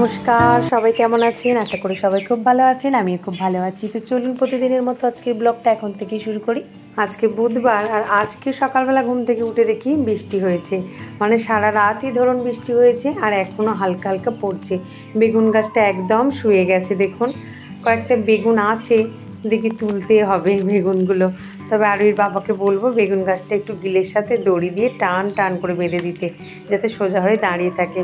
নমস্কার, সবাই কেমন আছেন? আশা করি সবাই খুব ভালো আছেন। আমিও খুব ভালো আছি। তো চলুন প্রতিদিনের মতো আজকের ব্লগটা এখন থেকেই শুরু করি। আজকে বুধবার, আর আজকে সকালবেলা ঘুম থেকে উঠে দেখি বৃষ্টি হয়েছে। মানে সারা রাতই ধরুন বৃষ্টি হয়েছে, আর এখনও হালকা হালকা পড়ছে। বেগুন গাছটা একদম শুয়ে গেছে। দেখুন কয়েকটা বেগুন আছে, দেখি তুলতে হবে বেগুনগুলো। তবে আরুইর বাবাকে বলবো বেগুন গাছটা একটু গিলের সাথে দড়ি দিয়ে টান টান করে বেঁধে দিতে, যাতে সোজা হয়ে দাঁড়িয়ে থাকে।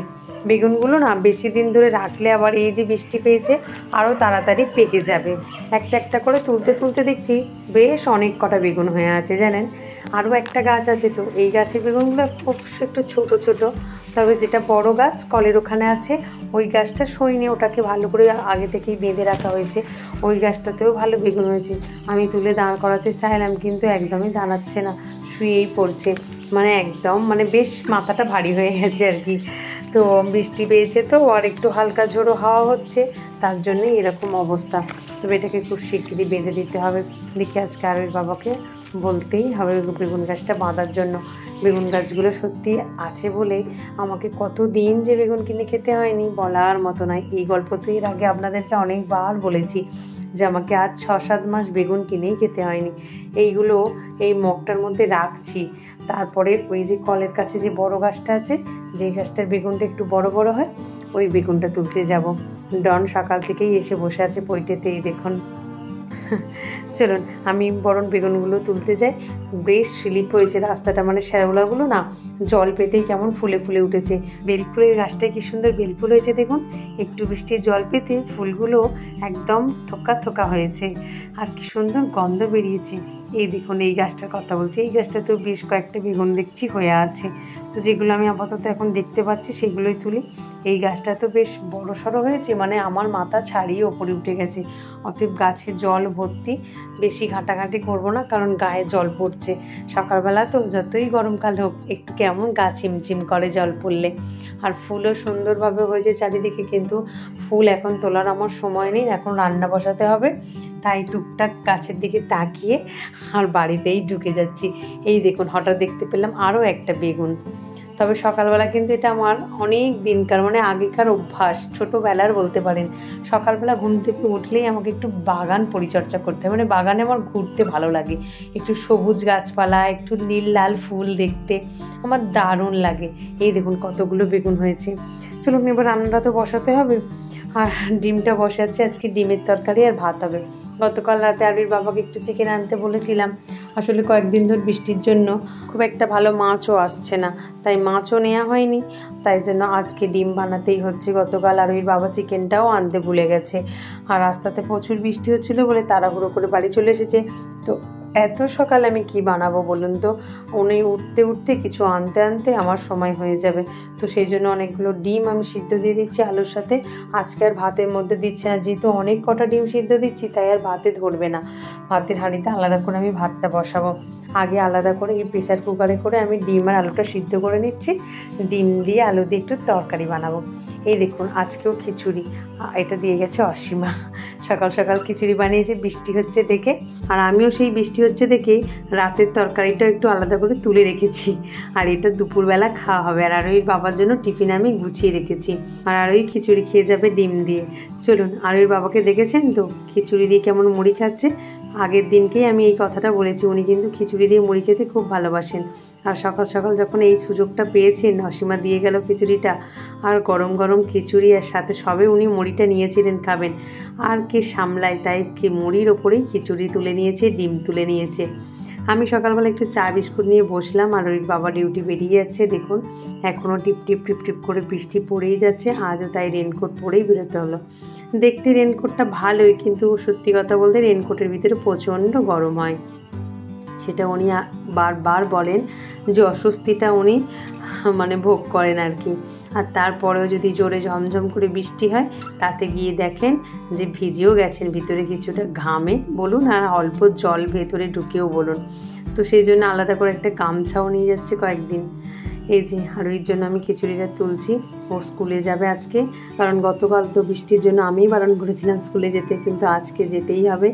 বেগুনগুলো না বেশি দিন ধরে রাখলে আবার এই যে বৃষ্টি পেয়েছে আরও তাড়াতাড়ি পেকে যাবে। একটা একটা করে তুলতে তুলতে দেখছি বেশ অনেক কটা বেগুন হয়ে আছে জানেন। আরও একটা গাছ আছে, তো এই গাছের বেগুনগুলো অবশ্য একটু ছোট ছোট, তবে যেটা বড় গাছ কলের ওখানে আছে ওই গাছটা সইনি, ওটাকে ভালো করে আগে থেকেই বেঁধে রাখা হয়েছে। ওই গাছটাতেও ভালো বেগুন হয়েছে। আমি তুলে দাঁড় করাতে চাইলাম, কিন্তু একদমই দাঁড়াচ্ছে না, শুয়েই পড়ছে। মানে একদম বেশ মাথাটা ভারী হয়ে গেছে আর কি। তো বৃষ্টি পেয়েছে তো, আর একটু হালকা ঝোড়ো হাওয়া হচ্ছে, তার জন্যই এরকম অবস্থা। তবে এটাকে খুব শিগগিরই বেঁধে দিতে হবে। দেখি আজকে আরুর বাবাকে বলতেই হবে বেগুন গাছটা বাঁধার জন্য। বেগুন গাছগুলো সত্যি আছে বলে আমাকে কত দিন যে বেগুন কিনে খেতে হয়নি বলার মতো নয়। এই গল্প তো এর আগে আপনাদেরকে অনেকবার বলেছি যে আমাকে আজ 6-7 মাস বেগুন কিনেই খেতে হয়নি। এইগুলো এই মগটার মধ্যে রাখছি। তারপরে ওই যে কলের কাছে যে বড় গাছটা আছে, যে গাছটার বেগুনটা একটু বড় বড় হয়, ওই বেগুনটা তুলতে যাব। ডন সকাল থেকেই এসে বসে আছে পৈটেতেই, দেখুন। চলুন আমি বরং বেগুনগুলো তুলতে যাই। বেশ স্লিপ হয়েছে রাস্তাটা, শ্যাওলাগুলো না জল পেতেই কেমন ফুলে ফুলে উঠেছে। বেলফুলের গাছটায় কি সুন্দর বেলফুল হয়েছে দেখুন। একটু বৃষ্টির জল পেতে ফুলগুলো একদম থোকা থোকা হয়েছে, আর কি সুন্দর গন্ধ বেরিয়েছে। এই দেখুন এই গাছটার কথা বলছি, এই গাছটাতেও বেশ কয়েকটা বেগুন দেখছি হয়ে আছে। তো যেগুলো আমি আপাতত এখন দেখতে পাচ্ছি সেগুলোই তুলি। এই গাছটা তো বেশ বড় সড়ো হয়েছে, আমার মাথা ছাড়িয়ে ওপরে উঠে গেছে। অতএব গাছে জল ভর্তি, বেশি ঘাঁটাঘাঁটি করবো না, কারণ গায়ে জল পড়ছে। সকালবেলা তো যতই গরমকাল হোক একটু কেমন গা চিমচিম করে জল পড়লে। আর ফুলও সুন্দরভাবে হয়েছে চারিদিকে, কিন্তু ফুল এখন তোলার আমার সময় নেই, এখন রান্না বসাতে হবে। তাই টুকটাক গাছের দিকে তাকিয়ে আর বাড়িতেই ঢুকে যাচ্ছি। এই দেখুন হঠাৎ দেখতে পেলাম আরও একটা বেগুন। তবে সকালবেলা কিন্তু এটা আমার অনেক দিনকার আগেকার অভ্যাস, ছোটোবেলার বলতে পারেন। সকালবেলা ঘুম থেকে উঠলেই আমাকে একটু বাগান পরিচর্যা করতে হয়। বাগানে আমার ঘুরতে ভালো লাগে, একটু সবুজ গাছপালা, একটু নীল লাল ফুল দেখতে আমার দারুণ লাগে। এই দেখুন কতগুলো বেগুন হয়েছে। চলুন এবার রান্নাটা তো বসাতে হবে। আর ডিমটা বসাচ্ছি, আজকে ডিমের তরকারি আর ভাত হবে। গতকাল রাতে আরুর বাবাকে একটু চিকেন আনতে বলেছিলাম। আসলে কয়েকদিন ধরে বৃষ্টির জন্য খুব একটা ভালো মাছও আসছে না, তাই মাছও নেওয়া হয়নি। তাই জন্য আজকে ডিম বানাতেই হচ্ছে। গতকাল আরুর বাবা চিকেনটাও আনতে ভুলে গেছে, আর রাস্তাতে প্রচুর বৃষ্টি হচ্ছিলো বলে তাড়াহুড়ো করে বাড়ি চলে এসেছে। তো এত সকালে আমি কি বানাবো বলুন তো? উনি উঠতে উঠতে কিছু আনতে আনতে আমার সময় হয়ে যাবে। তো সেই জন্য অনেকগুলো ডিম আমি সিদ্ধ দিয়ে দিচ্ছি আলুর সাথে। আজকে আর ভাতের মধ্যে দিচ্ছি না, যেহেতু অনেক কটা ডিম সিদ্ধ দিচ্ছি তাই আর ভাতে ধরবে না। ভাতের হাঁড়িতে আলাদা করে আমি ভাতটা বসাবো। আগে আলাদা করে এই প্রেসার কুকারে করে আমি ডিম আর আলুটা সিদ্ধ করে নিচ্ছি। ডিম দিয়ে আলু দিয়ে একটু তরকারি বানাবো। এই দেখুন আজকেও খিচুড়ি, এটা দিয়ে গেছে অসীমা। সকাল সকাল খিচুড়ি বানিয়েছে বৃষ্টি হচ্ছে দেখে, আর আমিও সেই বৃষ্টি হচ্ছে দেখে রাতের তরকারিটা একটু আলাদা করে তুলে রেখেছি। আর এটা দুপুরবেলা খাওয়া হবে। আর আরুইর বাবার জন্য টিফিন আমি গুছিয়ে রেখেছি। আর আরুই খিচুড়ি খেয়ে যাবে ডিম দিয়ে। চলুন আরুইর বাবাকে দেখেছেন তো খিচুড়ি দিয়ে কেমন মুড়ি খাচ্ছে। আগের দিনকেই আমি এই কথাটা বলেছি, উনি কিন্তু খিচুড়ি দিয়ে মুড়ি খেতে খুব ভালোবাসেন। আর সকাল সকাল যখন এই সুযোগটা পেয়েছেন, অসীমা দিয়ে গেল খিচুড়িটা, আর গরম গরম খিচুড়ি আর সাথে সবে উনি মুড়িটা নিয়েছিলেন খাবেন, আর কে সামলায়, তাই কি মুড়ির ওপরেই খিচুড়ি তুলে নিয়েছে, ডিম তুলে নিয়েছে। আমি সকালবেলা একটু চা বিস্কুট নিয়ে বসলাম, আর ওই বাবা ডিউটি বেরিয়ে যাচ্ছে। দেখুন এখনও টিপ টিপ টিপ টিপ করে বৃষ্টি পড়েই যাচ্ছে। আজও তাই রেনকোট পরেই বেরোতে হলো। দেখতে রেনকোটটা ভালোই, কিন্তু সত্যি কথা বলতে রেনকোটের ভিতরে প্রচণ্ড গরম হয়। সেটা উনি বারবার বলেন যে অস্বস্তিটা উনি ভোগ করেন আর কি। আর তারপরেও যদি জোরে ঝমঝম করে বৃষ্টি হয়, তাতে গিয়ে দেখেন যে ভিজেও গেছেন ভিতরে কিছুটা ঘামে বলুন, আর অল্প জল ভেতরে ঢুকেও বলুন। তো সেই জন্য আলাদা করে একটা গামছাও নিয়ে যাচ্ছে কয়েকদিন। এই যে আরোহীর জন্য আমি খিচুড়িটা তুলছি, ও স্কুলে যাবে আজকে। কারণ গতকাল তো বৃষ্টির জন্য আমিই বারণ করেছিলাম স্কুলে যেতে, কিন্তু আজকে যেতেই হবে।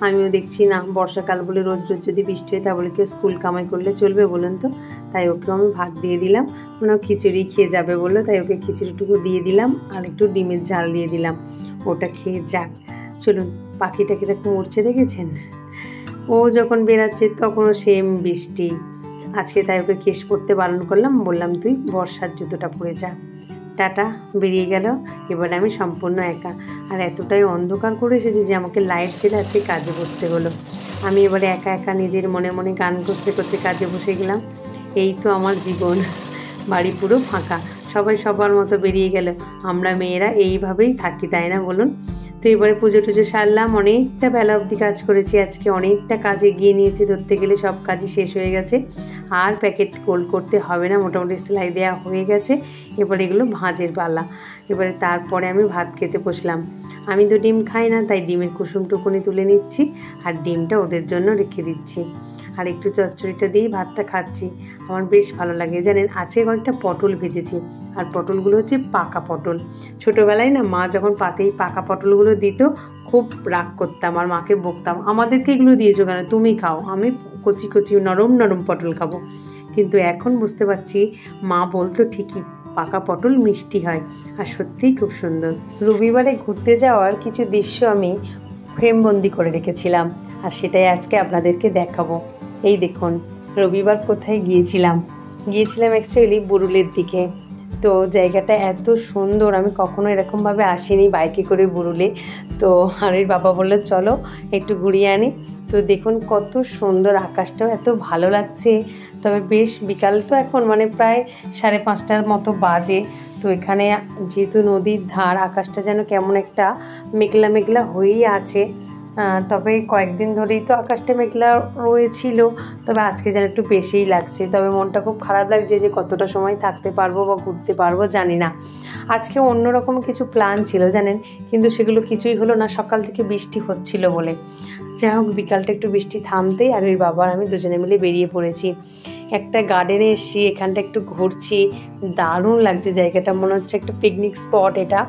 আমিও দেখছি না, বর্ষাকাল বলে রোজ রোজ যদি বৃষ্টি হয় তাহলে কেউ স্কুল কামাই করলে চলবে বলুন তো। তাই ওকেও আমি ভাত দিয়ে দিলাম, ওনাও খিচুড়ি খেয়ে যাবে বললো, তাই ওকে খিচুড়িটুকু দিয়ে দিলাম আর একটু ডিমের ঝাল দিয়ে দিলাম, ওটা খেয়ে যাক। চলুন, পাখিটা কীরকম উঠছে দেখেছেন? ও যখন বেরাচ্ছে তখনও সেম বৃষ্টি। আজকে তাই ওকে কেশ পরতে বারণ করলাম, বললাম তুই বর্ষার জুতোটা পরে যা। টাটা, বেরিয়ে গেল। এবার আমি সম্পূর্ণ একা, আর এতটাই অন্ধকার করে এসেছে যে আমাকে লাইট জ্বেলে আজকে কাজে বসতে হলো। আমি এবারে একা একা নিজের মনে মনে গান করতে করতে কাজে বসে গেলাম। এই তো আমার জীবন, বাড়ি পুরো ফাঁকা, সবাই সবার মতো বেরিয়ে গেল। আমরা মেয়েরা এইভাবেই থাকি, তাই না বলুন? তো এবারে পুজো টুজো সারলাম, অনেকটা বেলা অবধি কাজ করেছি আজকে, অনেকটা কাজ এগিয়ে নিয়েছি, ধরতে গেলে সব কাজই শেষ হয়ে গেছে। আর প্যাকেট গোল করতে হবে না, মোটামুটি সেলাই দেওয়া হয়ে গেছে। এবার এগুলো ভাঁজের পালা। এবারে তারপরে আমি ভাত খেতে বসলাম। আমি তো ডিম খাই না, তাই ডিমের কুসুমটুকুনি তুলে নিচ্ছি আর ডিমটা ওদের জন্য রেখে দিচ্ছি, আর একটু চচ্চড়িটা দিয়েই ভাতটা খাচ্ছি। আমার বেশ ভালো লাগে জানেন। আজকে কয়েকটা পটল ভেজেছি, আর পটলগুলো হচ্ছে পাকা পটল। ছোটোবেলায় না মা যখন পাতেই পাকা পটলগুলো দিত, খুব রাগ করতাম আর মাকে বকতাম, আমাদেরকে এগুলো দিয়েছো কেন, তুমি খাও, আমি কচি কচি নরম নরম পটল খাবো। কিন্তু এখন বুঝতে পারছি মা বলতো ঠিকই, পাকা পটল মিষ্টি হয়, আর সত্যিই খুব সুন্দর। রবিবারে ঘুরতে যাওয়ার কিছু দৃশ্য আমি ফ্রেমবন্দি করে রেখেছিলাম, আর সেটাই আজকে আপনাদেরকে দেখাবো। এই দেখুন, রবিবার কোথায় গিয়েছিলাম অ্যাকচুয়ালি বুরুলের দিকে। তো জায়গাটা এত সুন্দর, আমি কখনো এরকমভাবে আসিনি বাইকে করে বুরুলে। তো আর এর বাবা বললো চলো একটু ঘুরিয়ে আনি। তো দেখুন কত সুন্দর, আকাশটাও এত ভালো লাগছে। তবে বেশ বিকাল তো এখন, মানে প্রায় 5:30টার মতো বাজে। তো এখানে যেহেতু নদীর ধার, আকাশটা যেন কেমন একটা মেঘলা মেঘলা হয়েই আছে। তবে কয়েকদিন ধরেই তো আকাশটা মেঘলা রয়েছিল, তবে আজকে যেন একটু বেশিই লাগছে। তবে মনটা খুব খারাপ লাগছে যে কতটা সময় থাকতে পারবো বা ঘুরতে পারবো জানি না। আজকে অন্যরকম কিছু প্ল্যান ছিল জানেন, কিন্তু সেগুলো কিছুই হলো না, সকাল থেকে বৃষ্টি হচ্ছিল বলে। যাই হোক, বিকালটা একটু বৃষ্টি থামতেই আর ওই বাবা আর আমি দুজনে মিলে বেরিয়ে পড়েছি। একটা গার্ডেনে এসেছি, এখানটা একটু ঘুরছি, দারুণ লাগছে জায়গাটা, মনে হচ্ছে একটা পিকনিক স্পট এটা।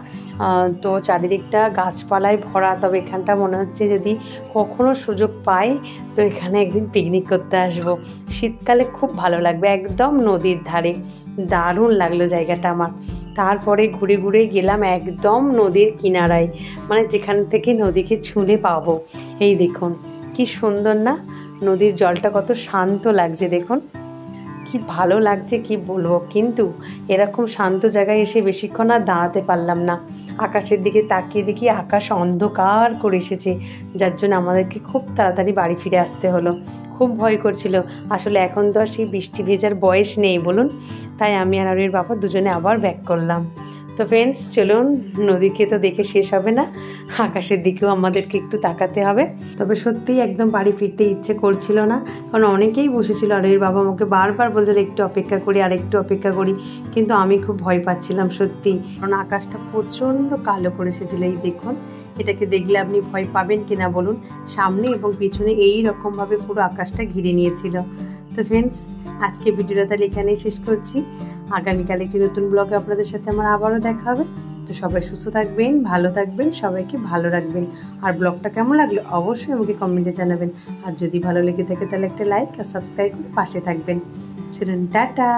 তো চারিদিকটা গাছপালায় ভরা, তবে এখানটা মনে হচ্ছে যদি কখনো সুযোগ পাই তো এখানে একদিন পিকনিক করতে আসবো। শীতকালে খুব ভালো লাগবে, একদম নদীর ধারে, দারুণ লাগলো জায়গাটা আমার। তারপরে ঘুরে ঘুরে গেলাম একদম নদীর কিনারায়, মানে যেখান থেকে নদীকে ছুঁলে পাবো। এই দেখুন কি সুন্দর না, নদীর জলটা কত শান্ত লাগছে দেখুন, কি ভালো লাগছে কি বলবো। কিন্তু এরকম শান্ত জায়গায় এসে বেশিক্ষণ আর দাঁড়াতে পারলাম না। আকাশের দিকে তাকিয়ে দেখি আকাশ অন্ধকার করে এসেছে, যার জন্য আমাদেরকে খুব তাড়াতাড়ি বাড়ি ফিরে আসতে হলো। খুব ভয় করছিল, আসলে এখন তো আর সেই বৃষ্টি ভেজার বয়স নেই বলুন। তাই আমি আর ওর বাবা দুজনে আবার ব্যাক করলাম। তো ফ্রেন্ডস চলুন, নদীকে তো দেখে শেষ হবে না, আকাশের দিকেও আমাদেরকে একটু তাকাতে হবে। তবে সত্যিই একদম বাড়ি ফিরতে ইচ্ছে করছিল না, কারণ অনেকেই বসেছিল আর এর বাবা আমাকে বারবার বলছিল একটু অপেক্ষা করি আর একটু অপেক্ষা করি, কিন্তু আমি খুব ভয় পাচ্ছিলাম সত্যি, কারণ আকাশটা প্রচণ্ড কালো করে এসেছিলো। এই দেখুন, এটাকে দেখলে আপনি ভয় পাবেন কিনা বলুন, সামনে এবং পিছনে এই রকমভাবে পুরো আকাশটা ঘিরে নিয়েছিল। তো ফ্রেন্ডস, আজকে ভিডিওটা তাহলে এখানেই শেষ করছি। আগামীকাল একটি নতুন ব্লগে আপনাদের সাথে আমার আবারও দেখা হবে। তো সবাই সুস্থ থাকবেন, ভালো থাকবেন, সবাইকে ভালো রাখবেন। আর ব্লগটা কেমন লাগলো অবশ্যই আমাকে কমেন্টে জানাবেন। আর যদি ভালো লেগে থাকে তাহলে একটা লাইক আর সাবস্ক্রাইব করে পাশে থাকবেন। চলুন, টাটা।